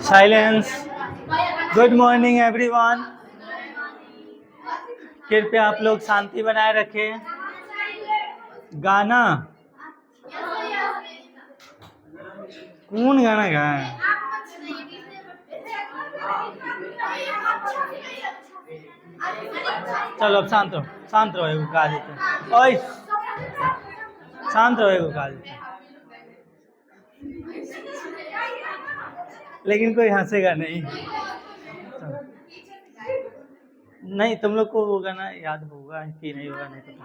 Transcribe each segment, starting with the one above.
Silence. Good morning everyone. कृपया आप लोग शांति बनाए रखें। गाना कौन गाना गाए? चलो अब शांत रहो, शांत रहो, एगो गा देते हैं। ओए शांत रहो, एगो गा देते हैं। लेकिन कोई हंसेगा नहीं। नहीं, तुम लोग को वो गाना याद होगा कि नहीं होगा नहीं पता।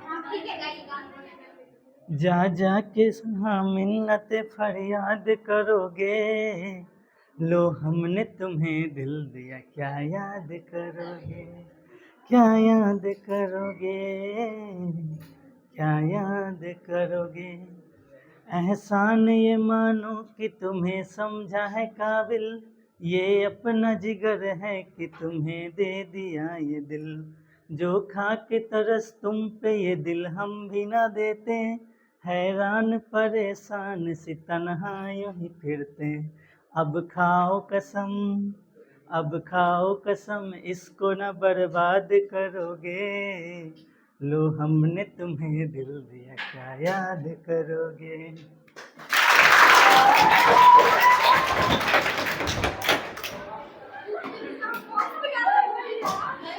जा जा के सुना मिन्नत फरियाद करोगे, लो हमने तुम्हें दिल दिया, क्या याद करोगे, क्या याद करोगे, क्या याद करोगे। एहसान ये मानो कि तुम्हें समझा है काबिल, ये अपना जिगर है कि तुम्हें दे दिया ये दिल। जो खा के तरस तुम पे ये दिल हम भी ना देते, हैरान परेशान सी तन्हा यूं ही फिरते। अब खाओ कसम, अब खाओ कसम, इसको न बर्बाद करोगे, लो हमने तुम्हें दिल दिया, क्या याद करोगे।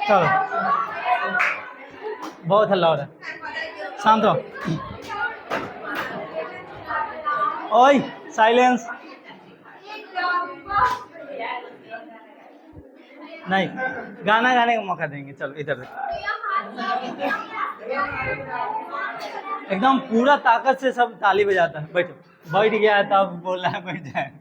चलो बहुत हल्ला हो रहा है, शांत रहो। ओए साइलेंस। नहीं, गाना गाने का मौका देंगे। चलो इधर एकदम पूरा ताकत से सब ताली बजाता है। बैठो, बैठ गया है तब बोल रहा है बैठ जाए।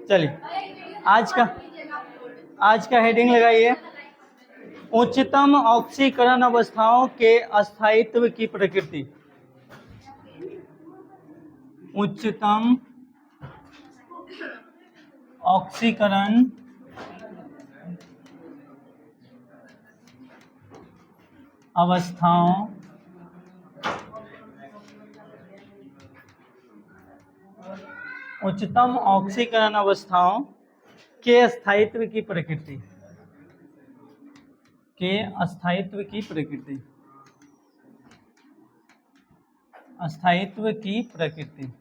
चलिए आज का हेडिंग लगाइए, उच्चतम ऑक्सीकरण अवस्थाओं के अस्थायित्व की प्रकृति। उच्चतम ऑक्सीकरण अवस्थाओं उच्चतम ऑक्सीकरण अवस्थाओं के अस्थायित्व की प्रकृति, के अस्थायित्व की प्रकृति, अस्थायित्व की प्रकृति।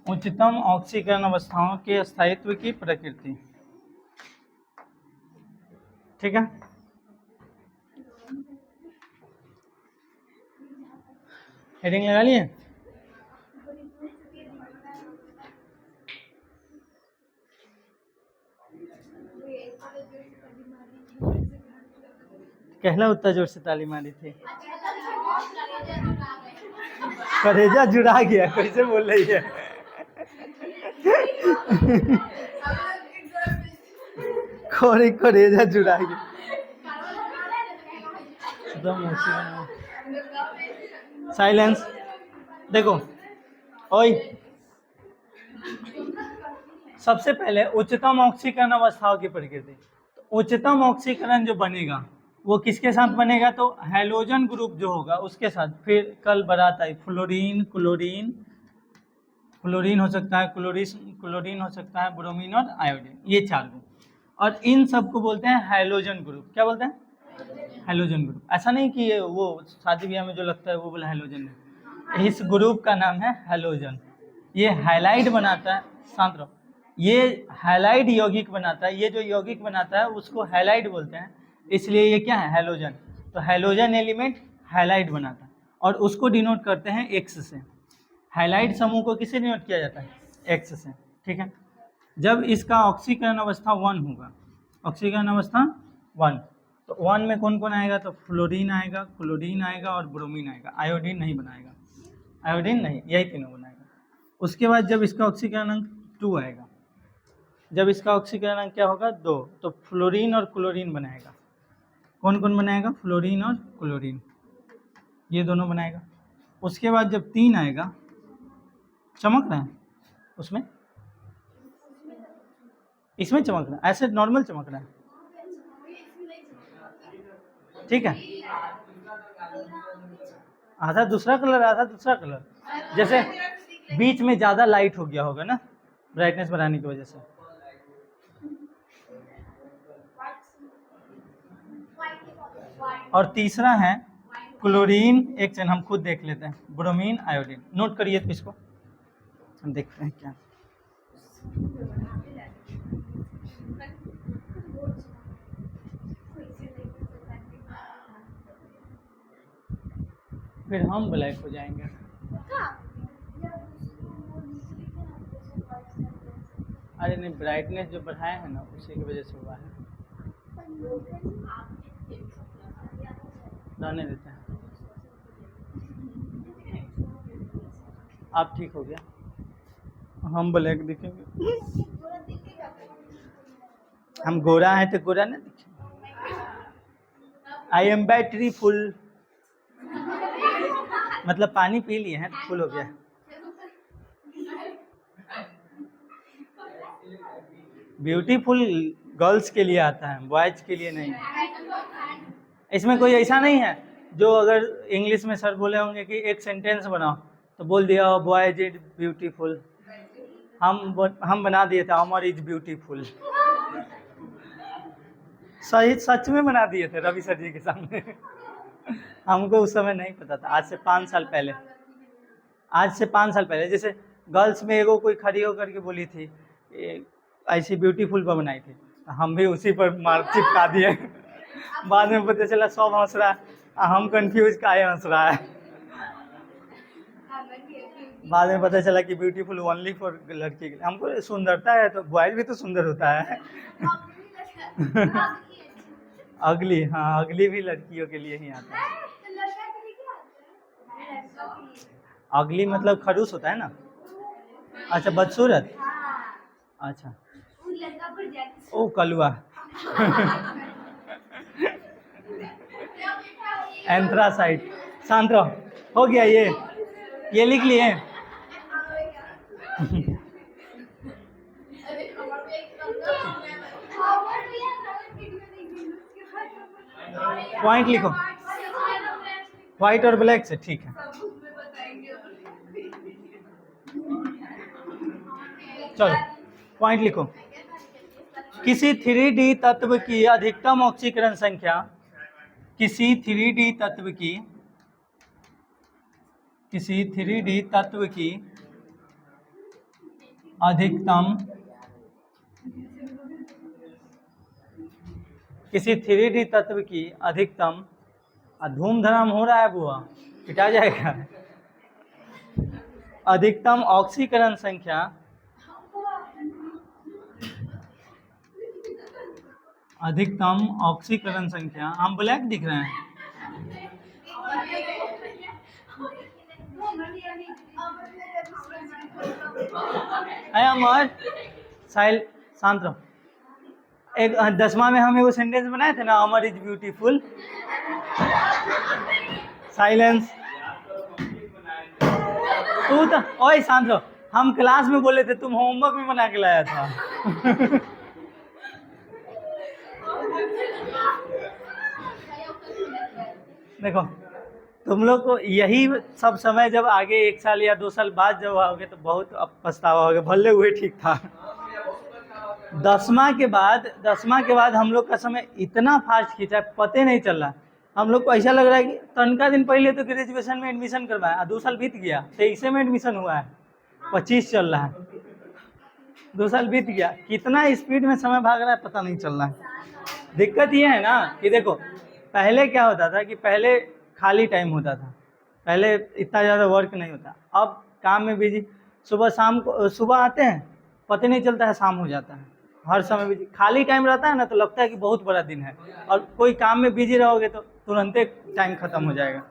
उच्चतम ऑक्सीकरण अवस्थाओं के अस्थायित्व की प्रकृति। ठीक है, हेडिंग लगा लिए। कहला उतना जोर से ताली मारी थी, करेजा जुड़ा गया। कैसे बोल रही है? करेजा जुड़ा गया। साइलेंस। देखो ओए, सबसे पहले उच्चतम ऑक्सीकरण अवस्थाओं की प्रकृति। तो उच्चतम ऑक्सीकरण जो बनेगा वो किसके साथ बनेगा? तो हैलोजन ग्रुप जो होगा उसके साथ। फिर कल बारात आई, फ्लोरीन, क्लोरीन, फ्लोरीन हो सकता है, क्लोरीन हो सकता है, ब्रोमीन और आयोडीन, ये चार ग्रुप। और इन सबको बोलते हैं हैलोजन ग्रुप। क्या बोलते हैं? Halogen group. ऐसा नहीं कि ये वो शादी ब्याह में जो लगता है वो बोला हैलोजन है। इस ग्रुप का नाम है हैलोजन। ये हैलाइड बनाता है, शांत रहो, ये हैलाइड यौगिक बनाता है। ये जो यौगिक बनाता है उसको हैलाइड बोलते हैं, इसलिए ये क्या है? हैलोजन। तो हैलोजन एलिमेंट हैलाइड बनाता है और उसको डिनोट करते हैं एक्स से। हैलाइड समूह को किससे डिनोट किया जाता है? एक्स से। ठीक है, जब इसका ऑक्सीकरण अवस्था 1 होगा, ऑक्सीकरण अवस्था 1, तो 1 में कौन कौन आएगा? तो फ्लोरीन आएगा, क्लोरीन आएगा और ब्रोमीन आएगा। आयोडीन नहीं बनाएगा, आयोडीन नहीं, यही तीनों बनाएगा। उसके बाद जब इसका ऑक्सीकरण अंक 2 आएगा, जब इसका ऑक्सीकरण अंक क्या होगा? 2, तो फ्लोरीन और क्लोरीन बनाएगा। कौन कौन बनाएगा? फ्लोरीन और क्लोरीन, ये दोनों बनाएगा। उसके बाद जब 3 आएगा, चमक रहा है उसमें, इसमें चमक रहा है, ऐसे नॉर्मल चमक रहा है, ठीक है। आधा दूसरा कलर, आधा दूसरा कलर, जैसे बीच में ज़्यादा लाइट हो गया होगा ना ब्राइटनेस बढ़ाने की वजह से। और तीसरा है क्लोरीन, एक चैन हम खुद देख लेते हैं, ब्रोमीन आयोडीन। नोट करिए तो इसको, हम देखते हैं क्या। फिर हम ब्लैक हो जाएंगे। अरे नहीं, ब्राइटनेस जो बढ़ाए हैं ना उसी की वजह से हुआ है, रहने देते हैं। आप ठीक हो गया, हम ब्लैक दिखेंगे। हम गोरा हैं तो गोरा नहीं दिखेंगे। आई एम बैटरी फुल, मतलब पानी पी लिए हैं तो फुल हो गया। ब्यूटीफुल गर्ल्स के लिए आता है, बॉयज के लिए नहीं। इसमें कोई ऐसा नहीं है जो अगर इंग्लिश में सर बोले होंगे कि एक सेंटेंस बनाओ तो बोल दिया बॉयज इज ब्यूटीफुल, हम बना दिए थे अमर इज ब्यूटीफुल। सही सच में बना दिए थे रवि सर जी के सामने। हमको उस समय नहीं पता था, आज से 5 साल पहले, आज से 5 साल पहले। जैसे गर्ल्स में एगो कोई खड़ी होकर के बोली थी ऐसी ब्यूटीफुल पर बनाई थी, हम भी उसी पर मार्क चिपका दिए। बाद में पता चला सब हंस रहा है, हम कंफ्यूज काहे हंस रहा है। बाद में पता चला कि ब्यूटीफुल ओनली फॉर लड़की के लिए। हमको सुंदरता है तो बॉयज भी तो सुंदर होता है। अगली, हाँ अगली भी लड़कियों के लिए ही आता है। अगली मतलब खड़ूस होता है ना। अच्छा बदसूरत, अच्छा ओ कलुआ। एंथ्रासाइट। शांत रहो, हो गया ये लिख लिए। पॉइंट लिखो, व्हाइट और ब्लैक से, ठीक है। चलो पॉइंट लिखो। किसी 3D तत्व की अधिकतम ऑक्सीकरण संख्या, किसी 3D तत्व की, किसी 3D तत्व की अधिकतम, किसी 3D तत्व की अधिकतम, धूम धड़ाम हो रहा है बुआ, पिटा जाएगा। अधिकतम ऑक्सीकरण संख्या, अधिकतम ऑक्सीकरण संख्या, हम ब्लैक दिख रहे हैं। अमर साइल, शांत रहो। एक 10वां में हम एगो सेंटेंस बनाए थे ना, अमर इज ब्यूटीफुल। साइलेंस। तू तो ओए शांत रहो, हम क्लास में बोले थे, तुम होमवर्क में बना के लाया था। देखो तुम लोग को यही सब समय जब आगे 1 साल या 2 साल बाद जब आओगे तो बहुत पछतावा होगा, भले हुए ठीक था। 10वां के बाद हम लोग का समय इतना फास्ट खींचा, पते नहीं चल रहा। हम लोग को ऐसा लग रहा है कि तनका दिन पहले तो ग्रेजुएशन में एडमिशन करवाया, 2 साल बीत गया, 23 में एडमिशन हुआ है, 25 चल रहा है, 2 साल बीत गया। कितना स्पीड में समय भाग रहा है पता नहीं चल रहा है। दिक्कत ये है ना कि देखो पहले क्या होता था कि पहले खाली टाइम होता था, पहले इतना ज़्यादा वर्क नहीं होता। अब काम में बिजी, सुबह शाम को, सुबह आते हैं पता नहीं चलता है शाम हो जाता है, हर समय बिजी। खाली टाइम रहता है ना तो लगता है कि बहुत बड़ा दिन है, और कोई काम में बिजी रहोगे तो तुरंत टाइम खत्म हो जाएगा।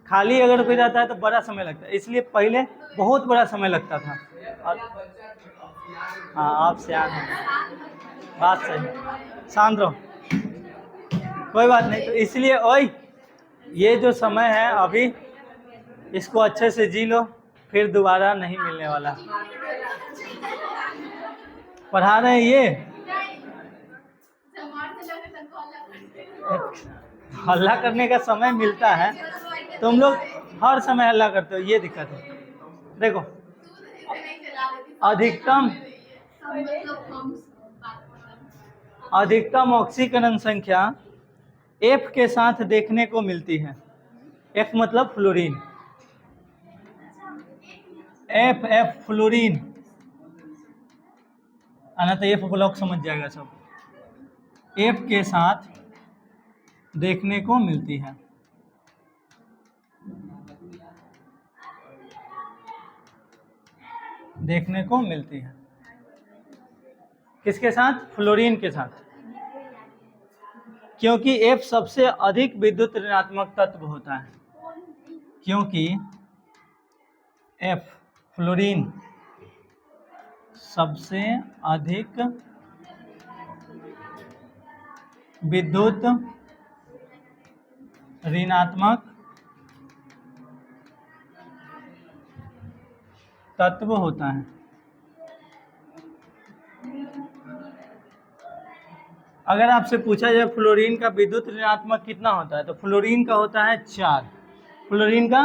खाली अगर कोई रहता है तो बड़ा समय लगता है, इसलिए पहले बहुत बड़ा समय लगता था। और हाँ आप सियान हैं, बात सही, शांत रहो, कोई बात नहीं। तो इसलिए ओए ये जो समय है अभी, इसको अच्छे से जी लो, फिर दोबारा नहीं मिलने वाला। पढ़ा रहे हैं ये हल्ला करने का समय मिलता है, तुम लोग हर समय हल्ला करते हो, ये दिक्कत है। देखो अधिकतम ऑक्सीकरण संख्या F के साथ देखने को मिलती है। F मतलब फ्लोरीन, F फ्लोरीन आना तो F ब्लॉक समझ जाएगा सब। F के साथ देखने को मिलती है। देखने को मिलती है किसके साथ? फ्लोरीन के साथ, क्योंकि F सबसे अधिक विद्युत ऋणात्मक तत्व होता है। क्योंकि F फ्लोरीन सबसे अधिक विद्युत ऋणात्मक तत्व होता है। अगर आपसे पूछा जाए फ्लोरीन का विद्युत ऋणात्मक कितना होता है, तो फ्लोरीन का होता है 4, फ्लोरीन का।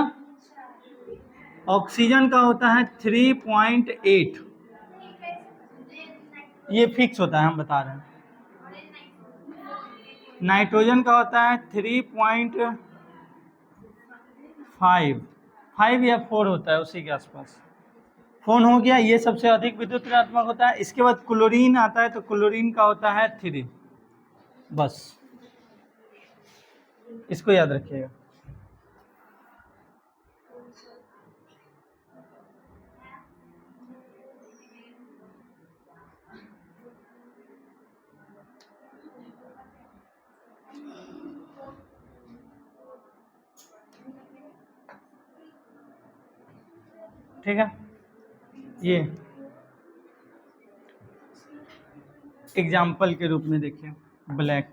ऑक्सीजन का होता है 3.8, ये फिक्स होता है, हम बता रहे हैं। नाइट्रोजन का होता है 3.5 या 4 होता है, उसी के आसपास। फोन हो गया, ये सबसे अधिक विद्युत ऋणात्मक होता है। इसके बाद क्लोरीन आता है, तो क्लोरीन का होता है 3, बस इसको याद रखिएगा। ठीक है, ये एग्जाम्पल के रूप में देखिए, ब्लैक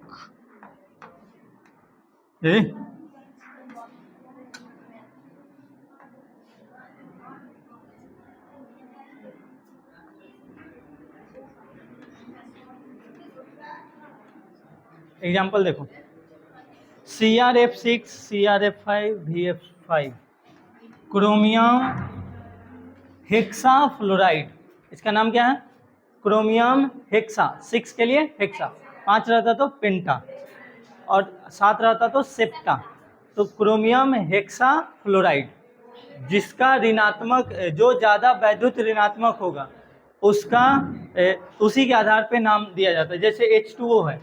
एग्जाम्पल देखो, CrF6, CrF5, VF5, chromium hexa fluoride. इसका नाम क्या है? Chromium hexa. 6 के लिए हेक्सा, 5 रहता तो पेंटा और 7 रहता तो सेप्टा। तो क्रोमियम हेक्सा फ्लोराइड, जिसका ऋणात्मक, जो ज़्यादा वैद्युत ऋणात्मक होगा उसका उसी के आधार पे नाम दिया जाता है। जैसे H2O है,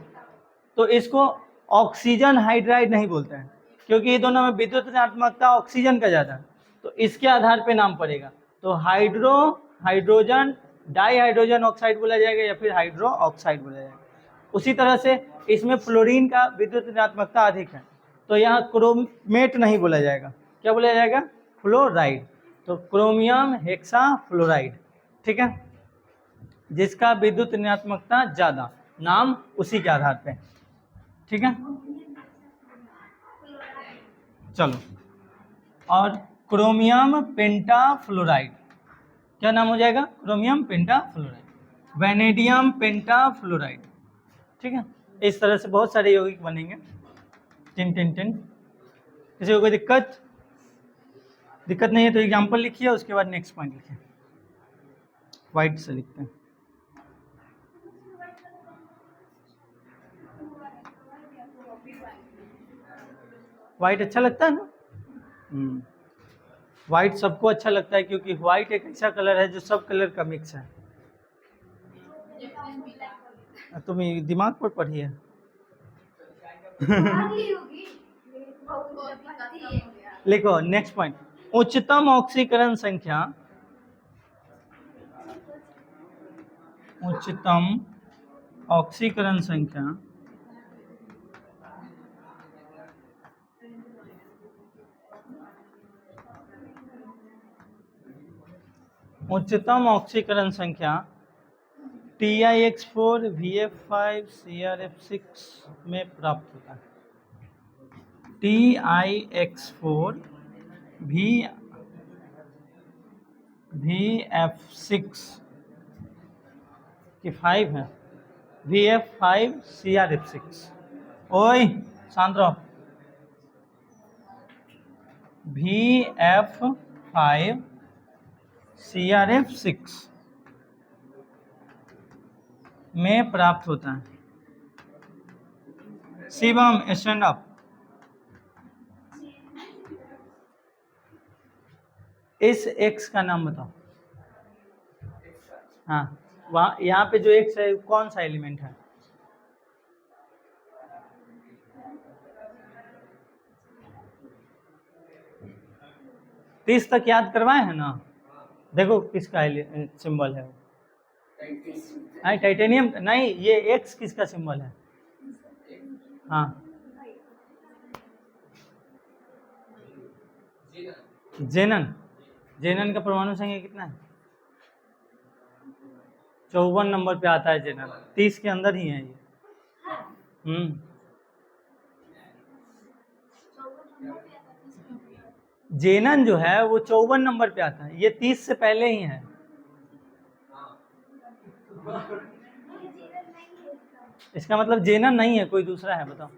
तो इसको ऑक्सीजन हाइड्राइड नहीं बोलते हैं, क्योंकि ये दोनों में विद्युत ऋणात्मकता ऑक्सीजन का ज़्यादा है, तो इसके आधार पे नाम पड़ेगा। तो हाइड्रोजन डाईहाइड्रोजन ऑक्साइड बोला जाएगा या फिर हाइड्रो ऑक्साइड बोला जाएगा। उसी तरह से इसमें फ्लोरीन का विद्युत ऋणात्मकता अधिक है, तो यहाँ क्रोमेट नहीं बोला जाएगा, क्या बोला जाएगा? फ्लोराइड। तो क्रोमियम हेक्सा फ्लोराइड, ठीक है, जिसका विद्युत ऋणात्मकता ज़्यादा, नाम उसी के आधार पे, ठीक है। चलो, और क्रोमियम पेंटाफ्लोराइड, क्या नाम हो जाएगा? क्रोमियम पेंटाफ्लोराइड, वैनेडियम पेंटाफ्लोराइड, ठीक है। इस तरह से बहुत सारे यौगिक बनेंगे, 10 किसी को कोई दिक्कत नहीं है तो एग्जाम्पल लिखिए, उसके बाद नेक्स्ट पॉइंट लिखिए। वाइट से लिखते हैं। वाइट अच्छा लगता है ना? वाइट सबको अच्छा लगता है, क्योंकि वाइट एक ऐसा कलर है जो सब कलर का मिक्स है। तुम दिमाग पर पढ़िए। लिखो नेक्स्ट पॉइंट, उच्चतम ऑक्सीकरण संख्या, उच्चतम ऑक्सीकरण संख्या TiX4, VF5, CrF6 में प्राप्त होता है। TiX4, VF6 की 5 है, VF5, CrF6। ओए शांत रहो। VF5 CrF6 में प्राप्त होता है। Shivam stand up. इस X का नाम बताओ। हाँ, वहाँ यहाँ पे जो X है कौन सा एलिमेंट है? तीस तक याद करवाए हैं ना? देखो किसका सिंबल है। नहीं, टाइटेनियम नहीं, ये X किसका सिंबल है? हाँ, जेनन। जेनन का परमाणु संख्या कितना है? 54 नंबर पे आता है जेनन। 30 के अंदर ही है ये। जेनन जो है वो 54 नंबर पे आता है, ये 30 से पहले ही है। इसका मतलब जेनन नहीं है, कोई दूसरा है, बताओ।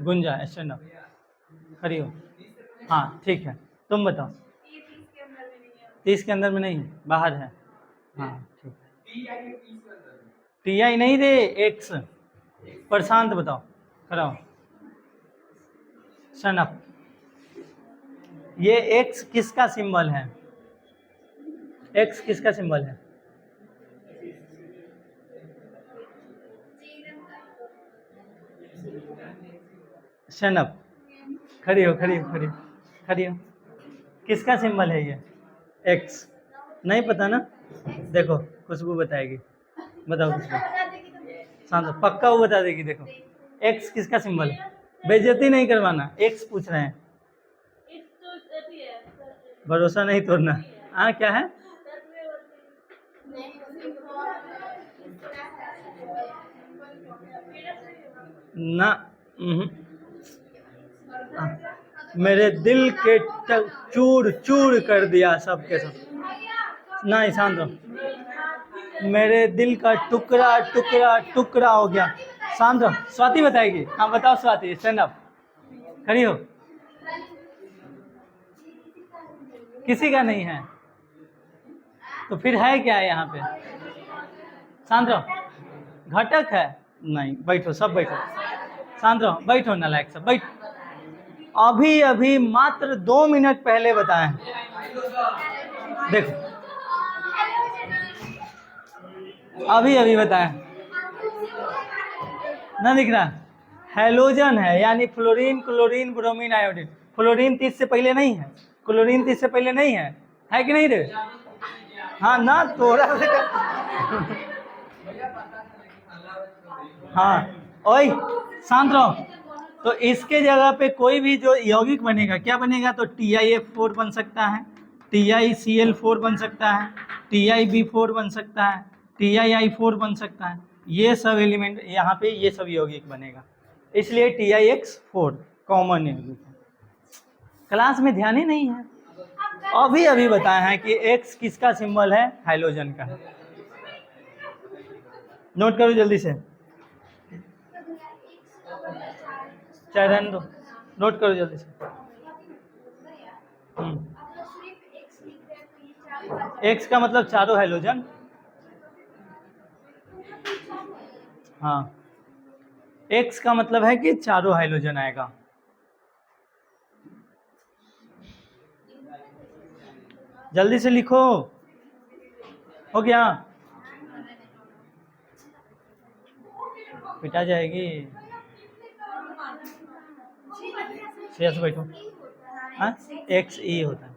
गुंजा स्टैंड अप, खड़ी हो। हाँ ठीक है, तुम बताओ। 30 के अंदर में नहीं, बाहर है। हाँ ठीक है। TI नहीं दे, X। प्रशांत बताओ, खड़ा हो। Stand up. ये X किसका सिंबल है? X किसका सिंबल है? स्टैंड अप, खड़ी हो, खड़ी हो, खड़ी हो, खड़ी हो। किसका सिंबल है ये? X। नहीं पता ना? देखो खुशबू बताएगी, बताओ खुशबू। शांत, पक्का वो बता देगी। देखो X किसका सिंबल है? बेइज्जती नहीं करवाना, X पूछ रहे हैं। भरोसा नहीं तोड़ना। हाँ क्या है? ना, मेरे दिल के चूर चूर कर दिया सबके सब। नहीं शांत रहो। मेरे दिल का टुकड़ा टुकड़ा टुकड़ा हो गया। शांत रहो। स्वाति बताएगी। हाँ बताओ स्वाति, स्टैंड अप, खड़ी हो। किसी का नहीं है तो फिर है क्या है यहाँ पे? शांत रहो। घटक है? नहीं, बैठो सब बैठो। शांत रहो, बैठो नालायक सब, बैठ। अभी अभी मात्र 2 मिनट पहले बताएं। देखो अभी अभी बताएं, ना दिख रहा? हैलोजन है, यानी fluorine, chlorine, bromine, iodine. Fluorine 30 से पहले नहीं है, क्लोरीन 30 से पहले नहीं है कि नहीं रे? हाँ ना, तोड़ा हाँ। ओए शांत रहो। तो इसके जगह पे कोई भी जो यौगिक बनेगा, क्या बनेगा? तो TiF4 बन सकता है, TiCl4 बन सकता है, TiB4 बन सकता है, TiI4 बन सकता है। ये सब एलिमेंट यहाँ पे, ये सब यौगिक बनेगा, इसलिए TiX4 कॉमन यौगिक है। क्लास में ध्यान ही नहीं है। अभी अभी बताया है कि X किसका सिंबल है? हाइड्रोजन का। नोट करो जल्दी से, चाहे रहने दो, नोट करो जल्दी से। X का मतलब चारों हाइड्रोजन। हाँ, X का मतलब है कि चारों हाइड्रोजन आएगा। जल्दी से लिखो, हो गया? पिटा जाएगी। शेष बैठो। हाँ, XE होता है।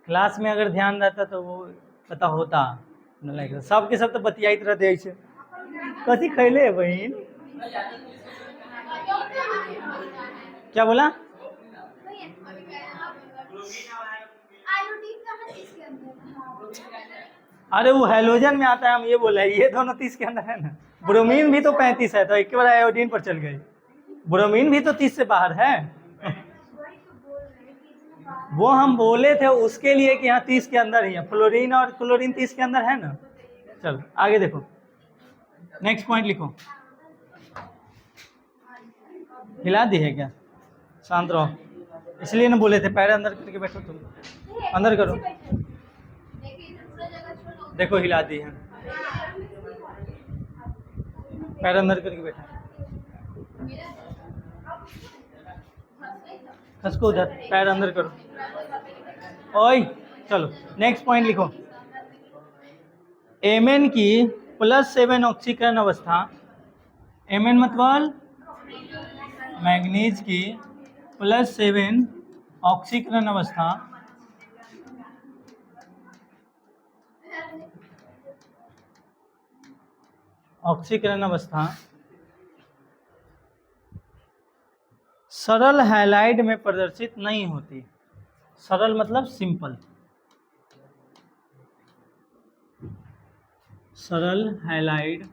क्लास में अगर ध्यान रहता तो वो पता होता। सब के सब तो बतियाइत रहते ऐसे। कथी खैले है बहन? क्या बोला? अरे वो हाइड्रोजन में आता है, हम ये बोला है। ये दोनों 30 के अंदर है ना। ब्रोमीन भी तो 35 है, तो एक बार आयोडीन पर चल गई। ब्रोमीन भी तो 30 से बाहर है। वो हम बोले थे उसके लिए कि यहाँ 30 के अंदर ही है। फ्लोरीन और क्लोरीन 30 के अंदर है ना। चलो आगे देखो, नेक्स्ट पॉइंट लिखो। हिला दी है क्या? शांत रहो, इसलिए ना बोले थे पैर अंदर करके बैठो, तुम अंदर करो। देखो हिला दी है, पैर अंदर करके बैठो, खसको उधर, पैर अंदर करो। ओए चलो नेक्स्ट पॉइंट लिखो। एमएन की +7 ऑक्सीकरण अवस्था, एमएन मतलब मैग्नीज की +7 ऑक्सीकरण अवस्था सरल हैलाइड में प्रदर्शित नहीं होती। सरल मतलब सिंपल, सरल हैलाइड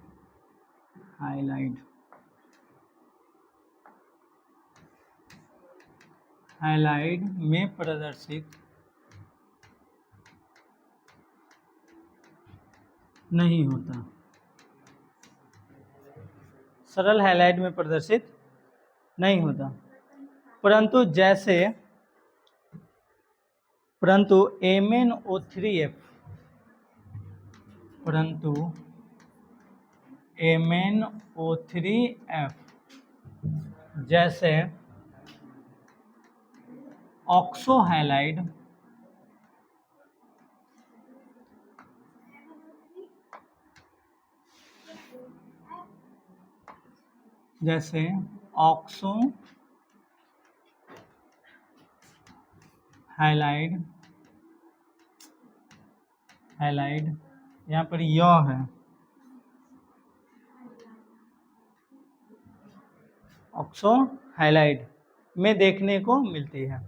में प्रदर्शित नहीं होता। सरल हैलाइड में प्रदर्शित नहीं होता, परंतु MnO3F, जैसे ऑक्सो हैलाइड यहाँ पर यह है, ऑक्सो हैलाइड में देखने को मिलती है,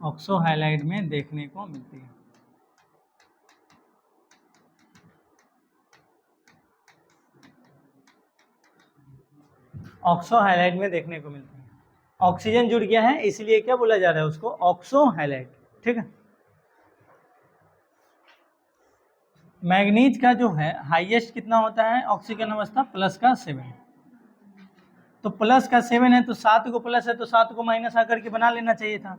ऑक्सो हैलाइड में देखने को मिलती है। ऑक्सो हैलाइड में देखने को मिलती है। ऑक्सीजन जुड़ गया है इसलिए क्या बोला जा रहा है उसको? Oxo halide. ठीक है, मैग्नीज का जो है हाईएस्ट कितना होता है ऑक्सीकरण अवस्था? +7। तो +7 है तो 7 को प्लस है तो 7 को माइनस आकर के बना लेना चाहिए था।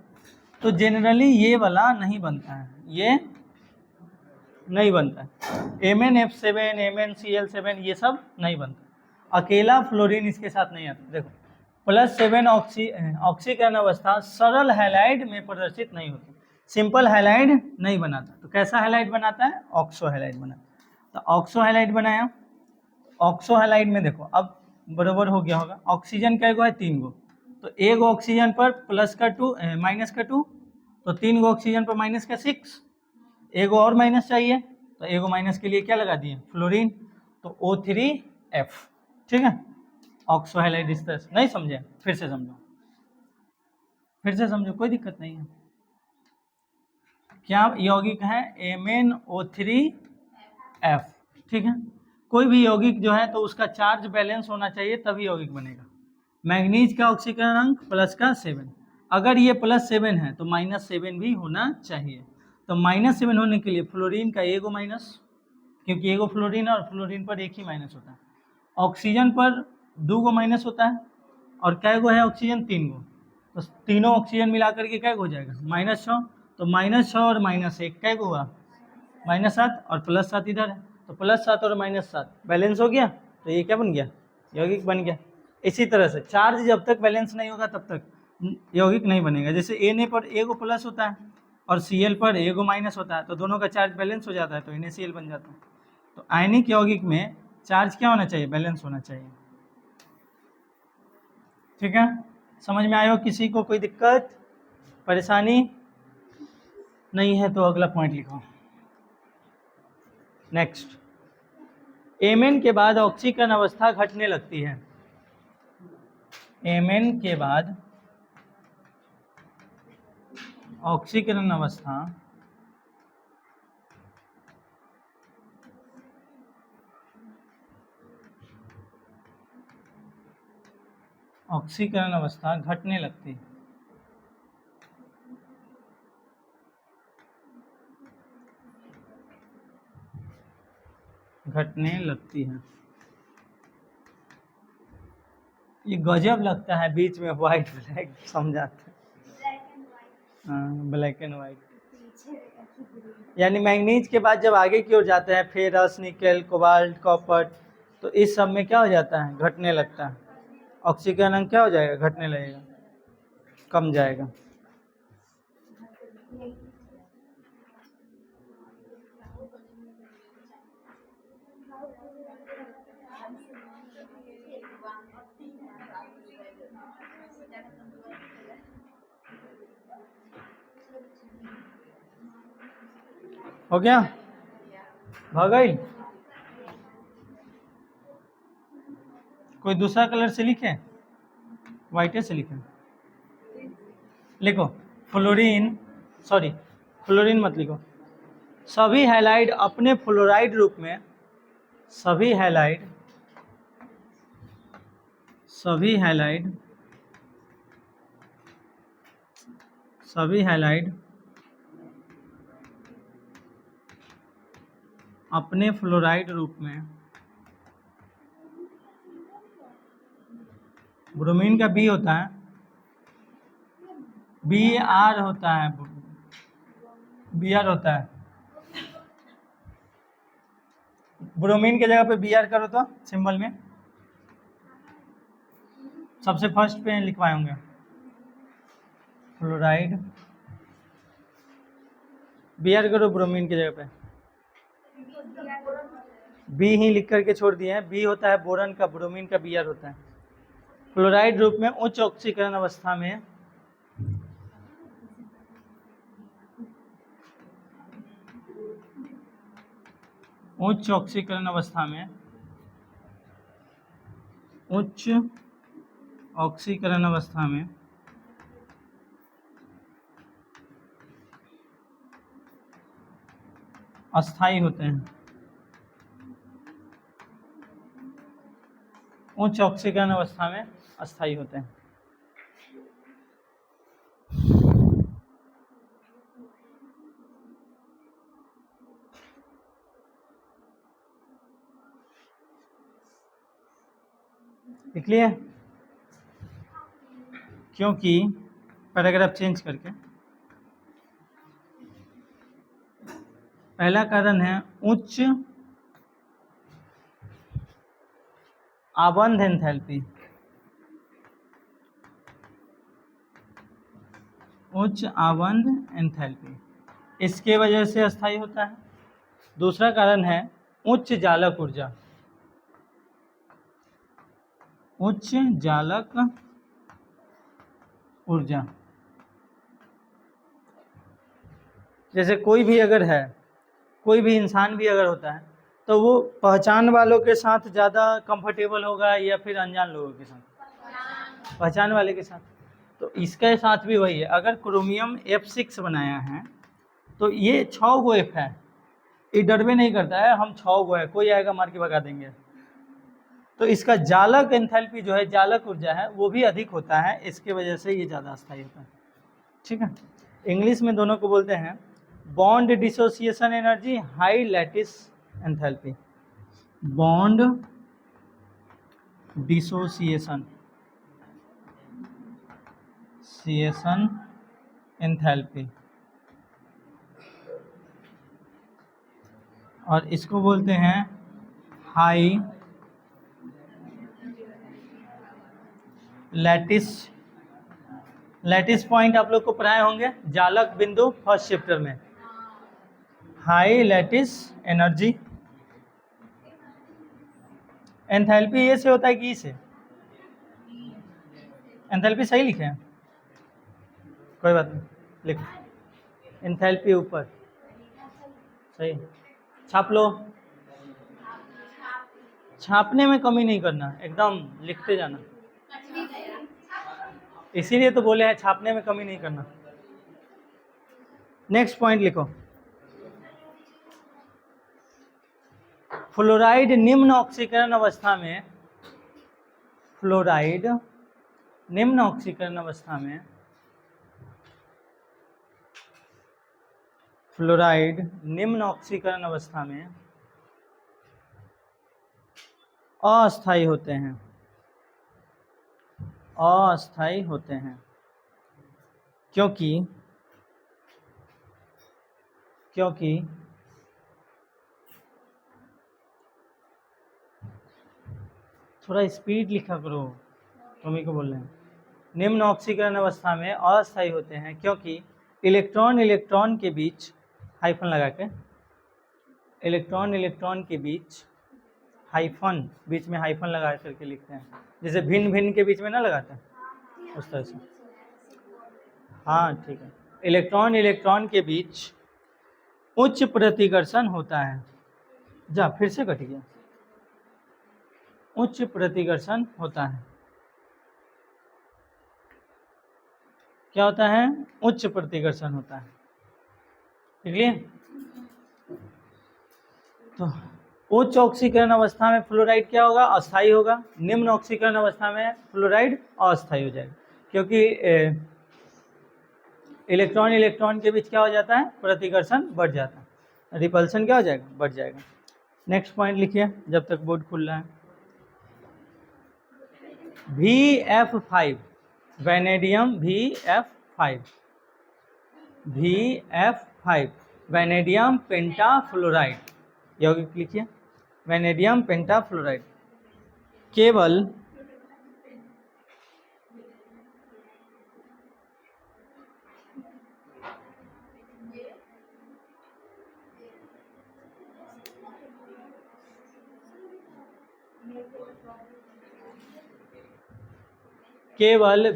तो जनरली ये वाला नहीं बनता है, ये नहीं बनता है। MnF7, MnCl7 ये सब नहीं बनता, अकेला फ्लोरीन इसके साथ नहीं आता। देखो +7 ऑक्सीकरण अवस्था सरल हैलाइड में प्रदर्शित नहीं होती, सिंपल हैलाइड नहीं बनाता। तो कैसा हैलाइड बनाता है? ऑक्सो हैलाइड बनाता है। तो ऑक्सो हैलाइड बनाया, ऑक्सो हैलाइड में देखो अब बराबर हो गया होगा। ऑक्सीजन कै गो है? 3 गो, तो एक ऑक्सीजन पर +2 -2, तो 3 गो ऑक्सीजन पर -6, एगो और माइनस चाहिए तो एगो माइनस के लिए क्या लगा दिए? फ्लोरीन, तो O3F। ठीक है, ऑक्सो हैलाइड इस तरह से। नहीं समझे? फिर से समझो, कोई दिक्कत नहीं है। क्या यौगिक है? MnO3F। ठीक है, कोई भी यौगिक जो है तो उसका चार्ज बैलेंस होना चाहिए तभी यौगिक बनेगा। मैग्नीज का ऑक्सीकरण अंक +7, अगर ये +7 है तो -7 भी होना चाहिए। तो -7 होने के लिए फ्लोरीन का एगो माइनस, क्योंकि एगो फ्लोरीन और फ्लोरीन पर एक ही माइनस होता है। ऑक्सीजन पर 2 गो माइनस होता है, और कै गो है ऑक्सीजन? 3 गो, तो तीनों ऑक्सीजन मिलाकर के कै गो हो जाएगा? -6। तो -6 और -1 कै गो हुआ? -7, और +7 इधर है, तो +7 और -7 बैलेंस हो गया, तो ये क्या बन गया? यौगिक बन गया। इसी तरह से चार्ज जब तक बैलेंस नहीं होगा तब तक यौगिक नहीं बनेगा। जैसे Na पर एगो प्लस होता है और Cl पर एगो माइनस होता है, तो दोनों का चार्ज बैलेंस हो जाता है, तो NaCl बन जाता है। तो आयनिक यौगिक में चार्ज क्या होना चाहिए? बैलेंस होना चाहिए। ठीक है, समझ में आयो? किसी को कोई दिक्कत परेशानी नहीं है तो अगला पॉइंट लिखो। नेक्स्ट, Mn के बाद ऑक्सीकरण अवस्था घटने लगती है। Mn के बाद ऑक्सीकरण अवस्था घटने लगती है। घटने लगती है। ये गजब लगता है, बीच में व्हाइट ब्लैक समझाते हैं। हाँ, ब्लैक एंड व्हाइट। यानी मैंगनीज के बाद जब आगे की ओर जाते हैं फेरस, निकेल, कोबाल्ट, कॉपर, तो इस सब में क्या हो जाता है, घटने लगता है। ऑक्सीकरण क्या हो जाएगा, घटने लगेगा, कम जाएगा। हो गया, भगई। कोई दूसरा कलर से लिखे, व्हाइट से लिखे, लिखो फ्लोरीन, सॉरी फ्लोरीन मत लिखो। सभी हैलाइड अपने फ्लोराइड रूप में, सभी हैलाइड अपने फ्लोराइड रूप में, ब्रोमीन का बी होता है, Br होता है, Br होता है। ब्रोमीन के जगह पे Br करो तो सिंबल में सबसे फर्स्ट पे लिखवाए होंगे फ्लोराइड, Br करो ब्रोमीन की जगह पे, बी ही लिख करके छोड़ दिए हैं। बी होता है बोरन का, ब्रोमीन का Br होता है। फ्लोराइड रूप में उच्च ऑक्सीकरण अवस्था में, उच्च ऑक्सीकरण अवस्था में, उच्च ऑक्सीकरण अवस्था में अस्थाई होते हैं, उच्च ऑक्सीकरण अवस्था में अस्थाई होते हैं। लिख लिए, क्योंकि पैराग्राफ चेंज करके, पहला कारण है उच्च आबंध एंथैल्पी, उच्च आबंध एंथैल्पी, इसके वजह से अस्थाई होता है। दूसरा कारण है उच्च जालक ऊर्जा, उच्च जालक ऊर्जा। जैसे कोई भी अगर है, कोई भी इंसान भी अगर होता है तो वो पहचान वालों के साथ ज़्यादा कंफर्टेबल होगा या फिर अनजान लोगों के साथ, पहचान वाले के साथ। तो इसके साथ भी वही है। अगर क्रोमियम F6 बनाया है तो ये 6 गो F है, ये डरबे नहीं करता है हम 6 गो है, कोई आएगा मार के भगा देंगे। तो इसका जालक एंथैल्पी जो है, जालक ऊर्जा है, वो भी अधिक होता है, इसके वजह से ये ज़्यादा अस्थायी होता है। ठीक है, इंग्लिश में दोनों को बोलते हैं bond dissociation energy, high lattice enthalpy. Bond dissociation enthalpy, और इसको बोलते हैं हाई लैटिस पॉइंट। आप लोग को पढ़ाए होंगे जालक बिंदु फर्स्ट चैप्टर में, हाई लैटिस एनर्जी। एंथैल्पी ए से होता है कि ई से? एंथैल्पी सही लिखे हैं, कोई बात नहीं, लिखो एंथैल्पी ऊपर सही, छाप लो। छापने में कमी नहीं करना, एकदम लिखते जाना, इसीलिए तो बोले हैं छापने में कमी नहीं करना। नेक्स्ट पॉइंट लिखो, फ्लोराइड निम्न ऑक्सीकरण अवस्था में, फ्लोराइड निम्न ऑक्सीकरण अवस्था में, फ्लोराइड निम्न ऑक्सीकरण अवस्था में अस्थाई होते हैं, अस्थाई होते हैं क्योंकि थोड़ा स्पीड लिखा करो, तुम्ही को बोल रहे हैं। निम्न ऑक्सीकरण अवस्था में अस्थायी होते हैं क्योंकि इलेक्ट्रॉन इलेक्ट्रॉन के बीच हाइफन लगा के, इलेक्ट्रॉन इलेक्ट्रॉन के बीच हाइफन, बीच में हाइफन लगा करके लिखते हैं, जैसे भिन्न भिन्न के बीच में ना लगाते हैं उस तरह से। हाँ ठीक है। इलेक्ट्रॉन इलेक्ट्रॉन के बीच उच्च प्रतिकर्षण होता है। जा फिर से कट गया। उच्च प्रतिकर्षण होता है। क्या होता है? उच्च प्रतिकर्षण होता है। ठीक है। तो उच्च ऑक्सीकरण अवस्था में फ्लोराइड क्या होगा? अस्थायी होगा। निम्न ऑक्सीकरण अवस्था में फ्लोराइड अस्थायी हो जाएगा, क्योंकि इलेक्ट्रॉन इलेक्ट्रॉन के बीच क्या हो जाता है? प्रतिकर्षण बढ़ जाता है, रिपल्सन क्या हो जाएगा? बढ़ जाएगा। नेक्स्ट पॉइंट लिखिए जब तक बोर्ड खुल रहा है। VF5 वैनेडियम, VF5 वैनेडियम पेंटाफ्लोराइड, यौगिक लिखिए वैनेडियम पेंटाफ्लोराइड केवल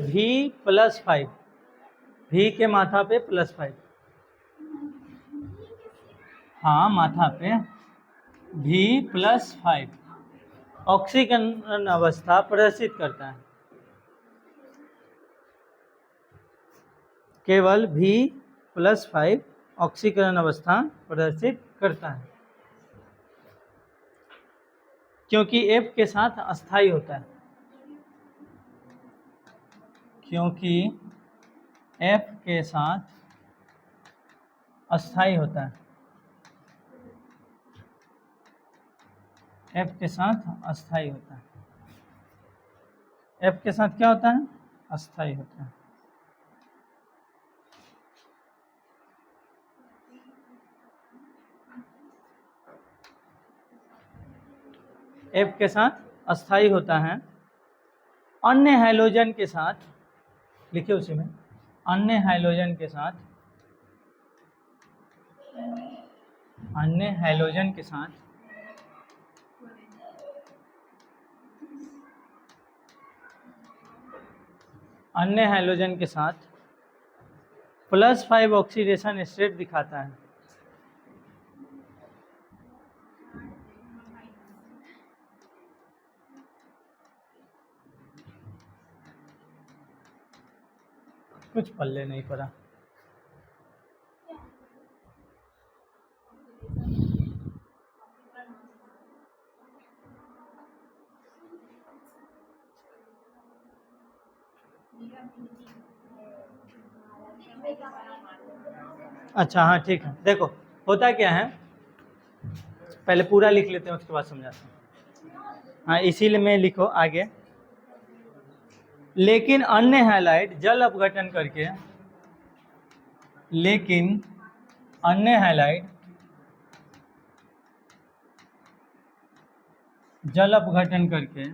V+5, V के माथा पे +5, हाँ माथा पे V+5 ऑक्सीकरण अवस्था प्रदर्शित करता है। केवल V+5 ऑक्सीकरण अवस्था प्रदर्शित करता है, क्योंकि F के साथ अस्थायी होता है, क्योंकि F के साथ अस्थायी होता है, F के साथ अस्थायी होता है। F के साथ क्या होता है? अस्थायी होता है। F के साथ अस्थायी होता है। अन्य हाइड्रोजन के साथ लिखिए, उसी में अन्य हाइड्रोजन के साथ, अन्य हाइड्रोजन के साथ अन्य हाइड्रोजन के साथ +5 ऑक्सीडेशन स्टेट दिखाता है। कुछ पल्ले नहीं पड़ा। अच्छा हाँ ठीक है। देखो होता क्या है, पहले पूरा लिख लेते हैं उसके बाद समझाते हैं। हाँ इसीलिए मैं लिखो आगे। लेकिन अन्य हैलाइड जल अपघटन करके, लेकिन अन्य हैलाइड जल अपघटन करके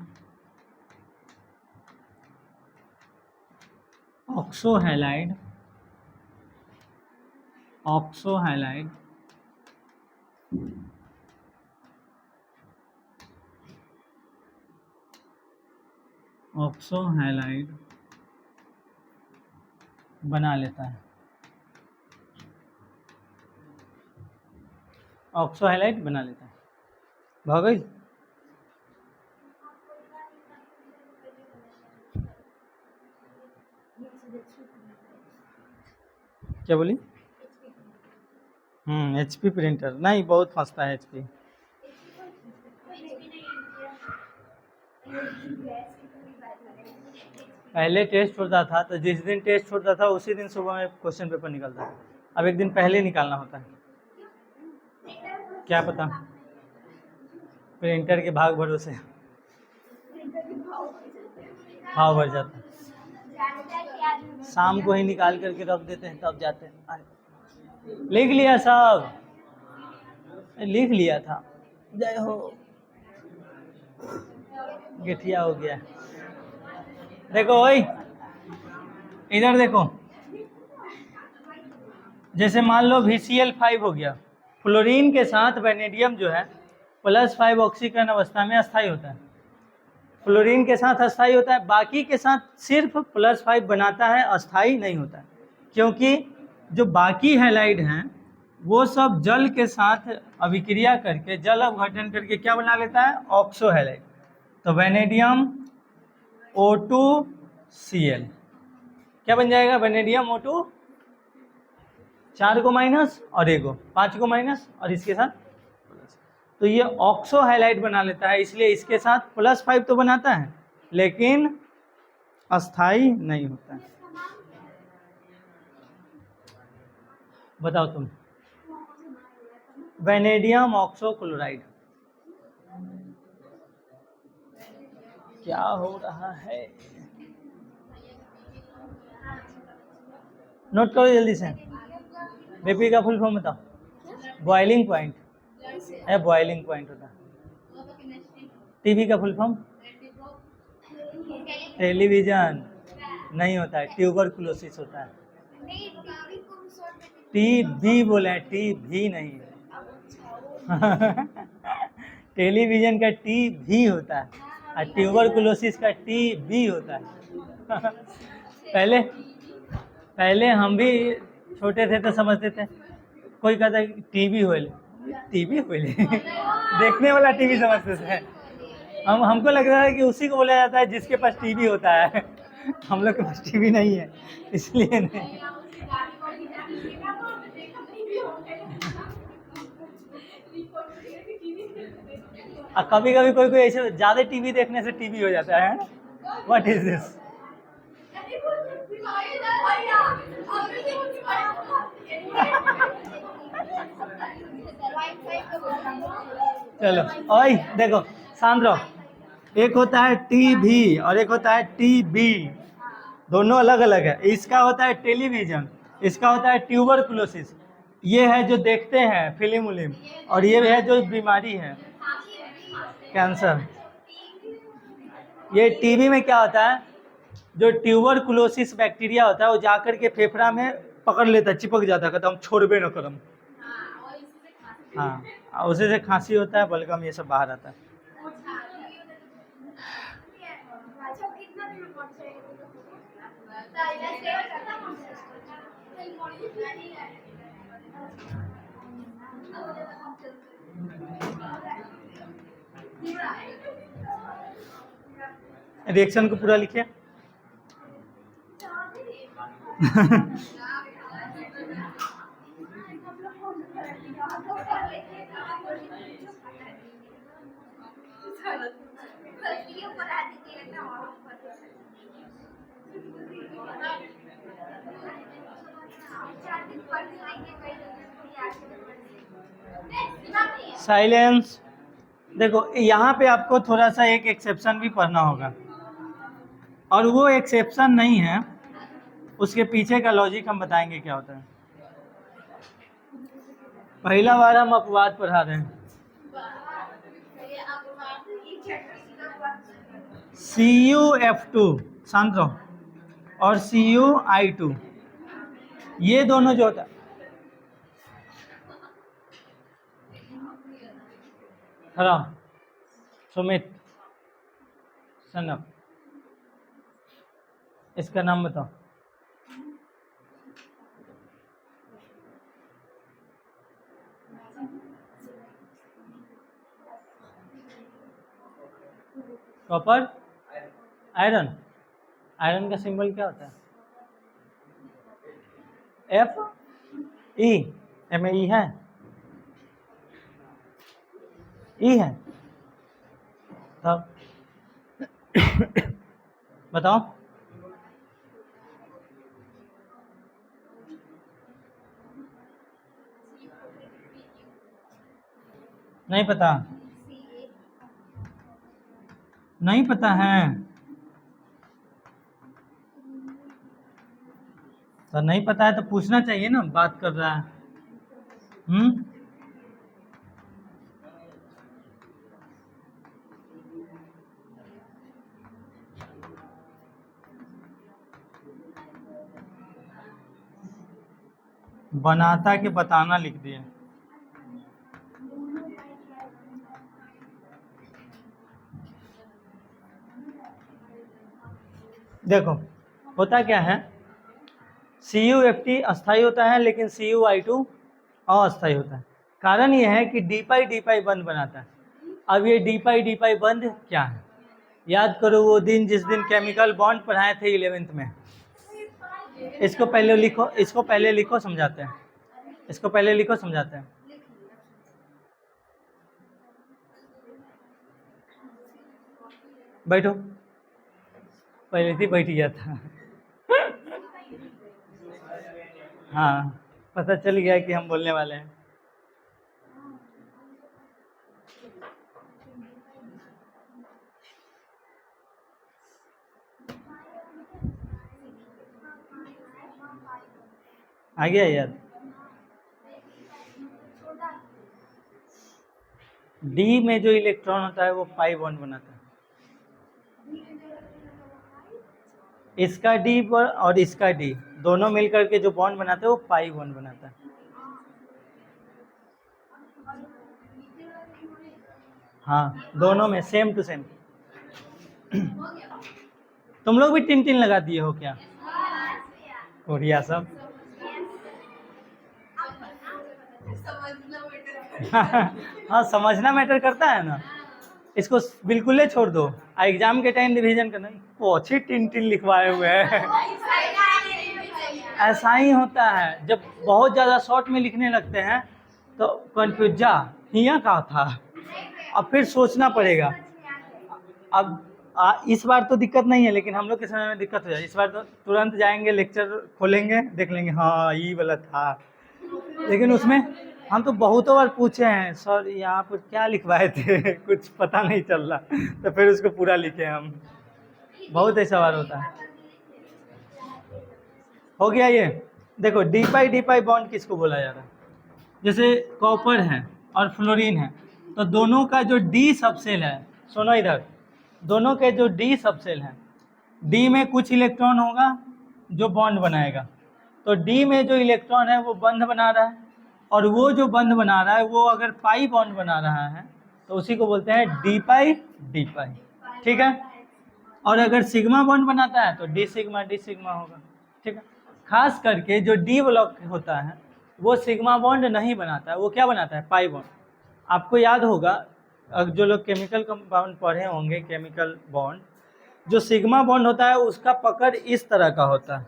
ऑक्सोहैलाइड बना लेता है, ऑक्सोहैलाइड बना लेता है। भाग गई? क्या बोली? HP प्रिंटर नहीं, बहुत फंसता है HP। पहले टेस्ट होता था तो जिस दिन टेस्ट होता था उसी दिन सुबह में क्वेश्चन पेपर निकलता है। अब एक दिन पहले निकालना होता है, क्या पता, प्रिंटर के भाग भरोसे। भाव बढ़ जाता है। शाम को ही निकाल करके रख देते हैं तब जाते हैं। लिख लिया सब, लिख लिया था। जय हो, गठिया हो गया। देखो ओए, इधर देखो, जैसे मान लो VCl5 हो गया, फ्लोरीन के साथ वेनेडियम जो है +5 ऑक्सीकरण अवस्था में अस्थायी होता है। फ्लोरीन के साथ अस्थायी होता है, बाकी के साथ सिर्फ +5 बनाता है, अस्थायी नहीं होता है। क्योंकि जो बाकी हैलाइड हैं वो सब जल के साथ अभिक्रिया करके, जल अपघटन करके क्या बना लेता है, ऑक्सो हैलाइड। तो वेनेडियम O2Cl क्या बन जाएगा, वेनेडियम O2, 4 को माइनस और 1 को, 5 को माइनस और इसके साथ, तो ये ऑक्सो हैलाइड बना लेता है। इसलिए इसके साथ +5 तो बनाता है लेकिन अस्थाई नहीं होता है। बताओ तुम, वेनेडियम ऑक्सो क्लोराइड क्या हो रहा है, नोट करो जल्दी से। बीपी का फुल फॉर्म बताओ। बॉइलिंग पॉइंट है, बॉइलिंग पॉइंट होता है। टीबी का फुल फॉर्म, टेलीविजन नहीं होता है, ट्यूबरकुलोसिस होता है। टीबी बोले हैं, टीबी नहीं। टेलीविजन का टीबी होता है और ट्यूबरकुलोसिस का टीबी होता है। पहले हम भी छोटे थे तो समझते थे, कोई कहता है टीबी होले, टीबी होले। देखने वाला टीवी समझते थे हमको लग रहा है कि उसी को बोला जाता है जिसके पास टीवी होता है। हम लोग के पास टीवी नहीं है इसलिए नहीं। कभी कभी कोई ऐसे ज्यादा टीवी देखने से टीवी हो जाता है। What is this? चलो ओए देखो शांत रहो, एक होता है टीवी और एक होता है टीबी, दोनों अलग अलग है। इसका होता है टेलीविजन, इसका होता है ट्यूबरकुलोसिस। ये है जो देखते हैं फिल्म उलिम, और ये है जो बीमारी है कैंसर। ये टीबी में क्या होता है, जो ट्यूबरकुलोसिस बैक्टीरिया होता है वो जाकर के फेफड़ा में पकड़ लेता है, चिपक जाता है, कहता हम छोड़बे न करम। हाँ, उसी से खांसी होता है, बलगम ये सब बाहर आता है। रिएक्शन को पूरा लिखिए। साइलेंस। देखो यहाँ पे आपको थोड़ा सा एक एक्सेप्शन भी पढ़ना होगा, और वो एक्सेप्शन नहीं है, उसके पीछे का लॉजिक हम बताएंगे क्या होता है। पहला बार हम अपवाद पढ़ा रहे हैं। CuF2 शांत रहो, और CuI2, ये दोनों जो होता है, खड़ा सुमित सनप, इसका नाम बताओ। Copper, iron. आयरन का सिंबल क्या होता है, Fe। में ई है, ई है, तब बताओ। नहीं पता, नहीं पता है, तो नहीं पता है तो पूछना चाहिए ना, बात कर रहा है। बनाता के बताना लिख दिए। देखो होता क्या है, CuFt अस्थाई होता है लेकिन CuI2 अस्थाई होता है। कारण यह है कि डी पाई बंध बनाता है। अब ये डी पाई बंध क्या है, याद करो वो दिन जिस दिन केमिकल बॉन्ड पढ़ाए थे 11th में। इसको पहले लिखो, इसको पहले लिखो, समझाते हैं। इसको पहले लिखो, समझाते हैं। बैठो, पहले से बैठ गया था। हाँ, पता चल गया कि हम बोलने वाले हैं। आ गया याद। डी में जो इलेक्ट्रॉन होता है वो पाई बॉन्ड बनाता है। इसका डी पर और इसका डी दोनों मिलकर के जो बॉन्ड बनाते हैं वो पाई बॉन्ड बनाता है। हाँ, दोनों में सेम टू सेम। तुम लोग भी टिन लगा दिए हो क्या? कोरिया सब। हाँ, समझना मैटर करता है ना। इसको बिल्कुल ही छोड़ दो, एग्जाम के टाइम रिवीजन करना। पोछी टिन लिखवाए हुए हैं। ऐसा ही होता है, जब बहुत ज़्यादा शॉर्ट में लिखने लगते हैं तो कंफ्यूज जा हिया का था, अब फिर सोचना पड़ेगा। अब इस बार तो दिक्कत नहीं है, लेकिन हम लोग के समय में दिक्कत हो जाए। इस बार तो तुरंत जाएंगे, लेक्चर खोलेंगे, देख लेंगे हाँ ये वाला था। लेकिन उसमें हम तो बहुतों बार पूछे हैं, सर यहाँ पर क्या लिखवाए थे, कुछ पता नहीं चल रहा, तो फिर उसको पूरा लिखे हम। बहुत ऐसा बार होता है। हो गया ये। देखो डी पाई बॉन्ड किसको बोला जा रहा है? जैसे कॉपर है और फ्लोरीन है, तो दोनों का जो डी सबसेल है, सुनो इधर, दोनों के जो डी सबसेल है, डी में कुछ इलेक्ट्रॉन होगा जो बॉन्ड बनाएगा। तो डी में जो इलेक्ट्रॉन है वो बंध बना रहा है, और वो जो बंध बना रहा है वो अगर पाई बॉन्ड बना रहा है तो उसी को बोलते हैं डी पाई। ठीक है। और अगर सिग्मा बॉन्ड बनाता है तो डी सिग्मा होगा। ठीक है। खास करके जो डी ब्लॉक होता है वो सिग्मा बॉन्ड नहीं बनाता है, वो क्या बनाता है? Pi bond. आपको याद होगा, जो लोग केमिकल कंपाउंड पढ़े होंगे, केमिकल बॉन्ड, जो सिग्मा बॉन्ड होता है उसका पकड़ इस तरह का होता है,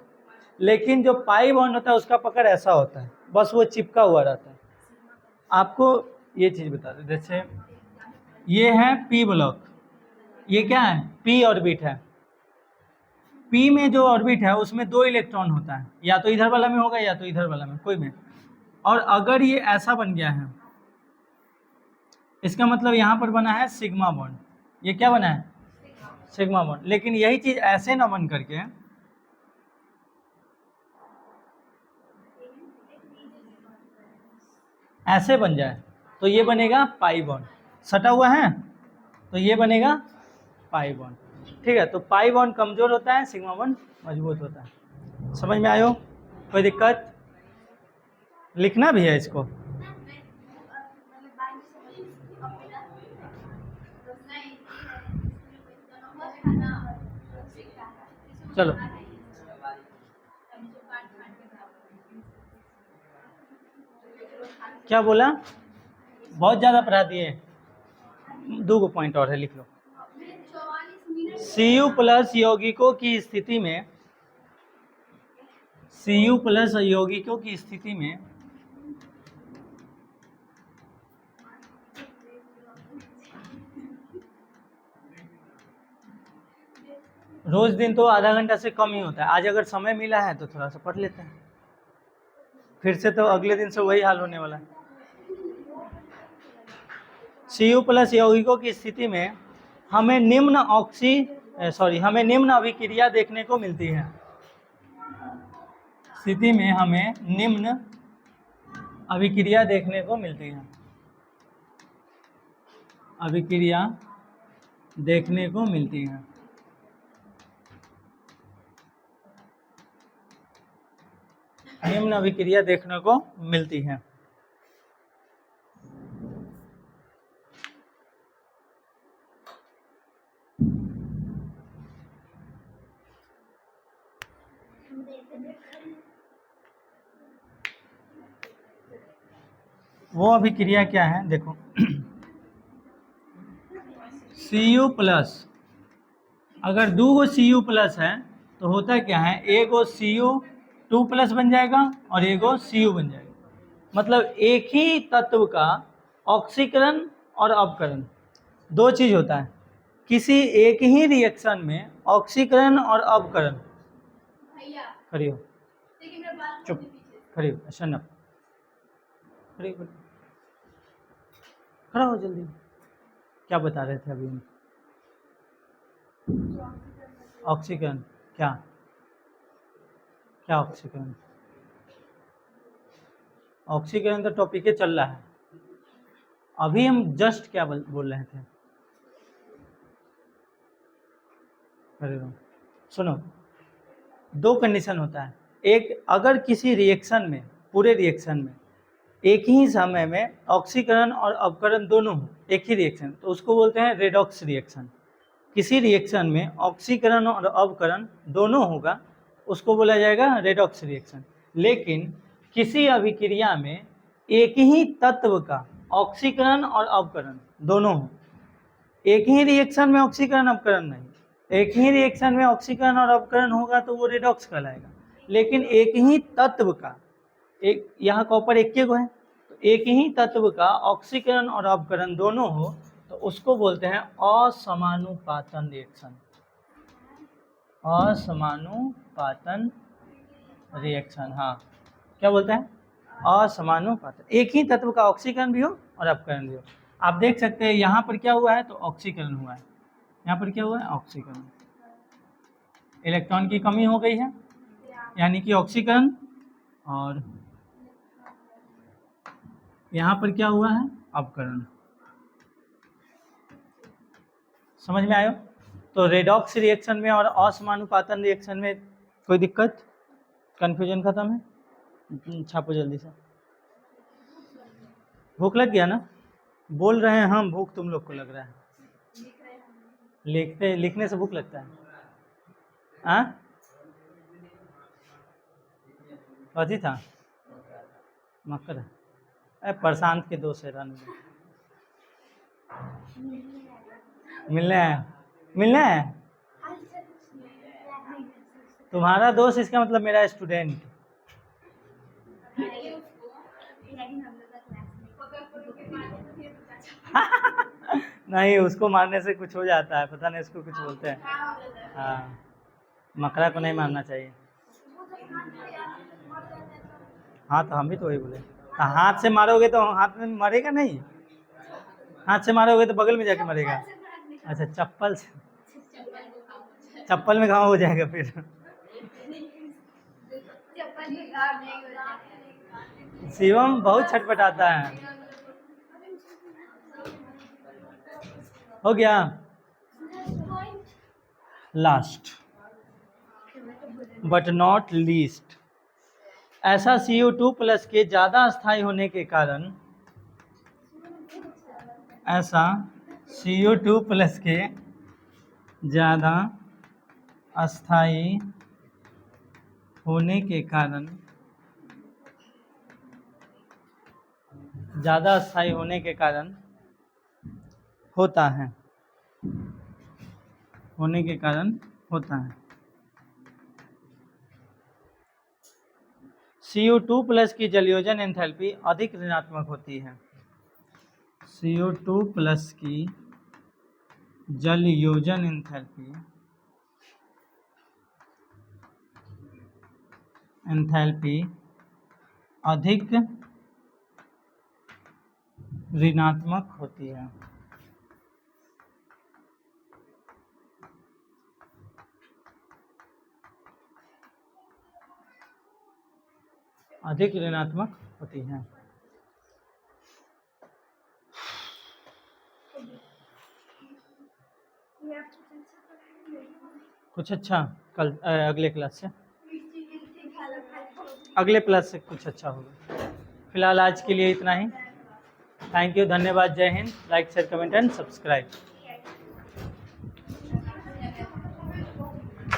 लेकिन जो पाई बॉन्ड होता है उसका पकड़ ऐसा होता है, बस वो चिपका हुआ रहता है। आपको ये चीज़ बता दें, जैसे ये है पी ब्लॉक, ये क्या है? पी ऑर्बिट है। पी में जो ऑर्बिट है उसमें 2 इलेक्ट्रॉन होता है, या तो इधर वाला में होगा या तो इधर वाला में, कोई में। और अगर ये ऐसा बन गया है, इसका मतलब यहाँ पर बना है सिग्मा बॉन्ड। ये क्या बना है? Sigma bond. लेकिन यही चीज़ ऐसे ना बन करके ऐसे बन जाए तो ये बनेगा पाई बॉन्ड। सटा हुआ है तो ये बनेगा पाई बॉन्ड। ठीक है। तो पाई बॉन्ड कमजोर होता है, सिग्मा बॉन्ड मजबूत होता है। समझ में आयो? कोई दिक्कत? लिखना भी है इसको। चलो, क्या बोला? बहुत ज़्यादा पढ़ा दिए। 2 पॉइंट और है, लिख लो। Cu+ यौगिकों की स्थिति में, Cu+ यौगिकों की स्थिति में रोज दिन तो आधा घंटा से कम ही होता है। आज अगर समय मिला है तो थोड़ा सा पढ़ लेते हैं, फिर से तो अगले दिन से वही हाल होने वाला है। Cu+ यौगिकों की स्थिति में हमें निम्न अभिक्रिया देखने को मिलती है। स्थिति में हमें निम्न अभिक्रिया देखने को मिलती है। अभिक्रिया देखने को मिलती है। निम्न अभिक्रिया देखने को मिलती है। वो अभिक्रिया क्या है देखो। Cu प्लस, अगर दो गो Cu प्लस है तो होता क्या है, एक गो Cu2 प्लस बन जाएगा और एक गो Cu बन जाएगा। मतलब एक ही तत्व का ऑक्सीकरण और अपकरण दो चीज होता है। किसी एक ही रिएक्शन में ऑक्सीकरण और अपकरण, खड़ी हो, चुप, खड़ी हो, शनप, खड़ी हो, खड़ा हो जल्दी। क्या बता रहे थे अभी हम? ऑक्सीकरण, क्या क्या ऑक्सीकरण? ऑक्सीकरण का टॉपिक चल रहा है। अभी हम जस्ट क्या बोल रहे थे? सुनो, दो कंडीशन होता है। एक, अगर किसी रिएक्शन में, पूरे रिएक्शन में एक ही समय में ऑक्सीकरण और अपकरण दोनों हो, एक ही रिएक्शन, तो उसको बोलते हैं रेडॉक्स रिएक्शन। किसी रिएक्शन में ऑक्सीकरण और अपकरण दोनों होगा, उसको बोला जाएगा रेडॉक्स रिएक्शन। लेकिन किसी अभिक्रिया में एक ही तत्व का ऑक्सीकरण और अपकरण दोनों हो, एक ही रिएक्शन में ऑक्सीकरण अपकरण नहीं, एक ही रिएक्शन में ऑक्सीकरण और अपकरण होगा तो वो रेडॉक्स कहलाएगा। लेकिन एक ही तत्व का, एक यहाँ कॉपर एक के गो है, तो एक ही तत्व का ऑक्सीकरण और अपकरण दोनों हो तो उसको बोलते हैं असमानुपातन रिएक्शन। असमानुपातन रिएक्शन, हाँ, क्या बोलते हैं? असमानुपातन। एक ही तत्व का ऑक्सीकरण भी हो और अपकरण भी हो। आप देख सकते हैं यहाँ पर क्या हुआ है, तो ऑक्सीकरण हुआ है। यहाँ पर क्या हुआ है? ऑक्सीकरण। इलेक्ट्रॉन की कमी हो गई है, यानी कि ऑक्सीकरण, और यहाँ पर क्या हुआ है? अपकरण। समझ में आयो? तो रेडॉक्स रिएक्शन में और असमानुपातन रिएक्शन में कोई दिक्कत? कंफ्यूजन खत्म है? छापो जल्दी से। भूख लग गया ना? बोल रहे हैं हम, भूख तुम लोग को लग रहा है। लिखने से भूख लगता है? हाँ, कथी था? मकर? प्रशांत के दोस्त है रानू। मिलना है। तुम्हारा दोस्त, इसका मतलब मेरा स्टूडेंट। नहीं, उसको मारने से कुछ हो जाता है, पता नहीं उसको कुछ बोलते हैं। हाँ, मकरा को नहीं मारना चाहिए। हाँ, तो हम भी तो वही बोले। तो हाथ से मारोगे तो हाथ में मरेगा नहीं, हाथ से मारोगे तो बगल में जाके मरेगा। अच्छा, चप्पल से? चप्पल में घाव हो जाएगा फिर। शिवम बहुत छटपटाता है। हो गया? लास्ट बट नॉट लीस्ट, ऐसा Cu2 प्लस के ज़्यादा अस्थायी होने के कारण, ऐसा Cu2 प्लस के ज़्यादा अस्थायी होने के कारण, ज़्यादा अस्थायी होने के कारण होता है, होने के कारण होता है। Cu2 प्लस की जलयोजन एंथैल्पी अधिक ऋणात्मक होती है। Cu2 प्लस की जलयोजन एंथैल्पी अधिक ऋणात्मक होती है। अधिक ऋणात्मक होती हैं। कुछ अच्छा कल अगले क्लास से, अगले क्लास से कुछ अच्छा होगा। फिलहाल आज के लिए इतना ही। थैंक यू, धन्यवाद, जय Hind. Like share comment and subscribe.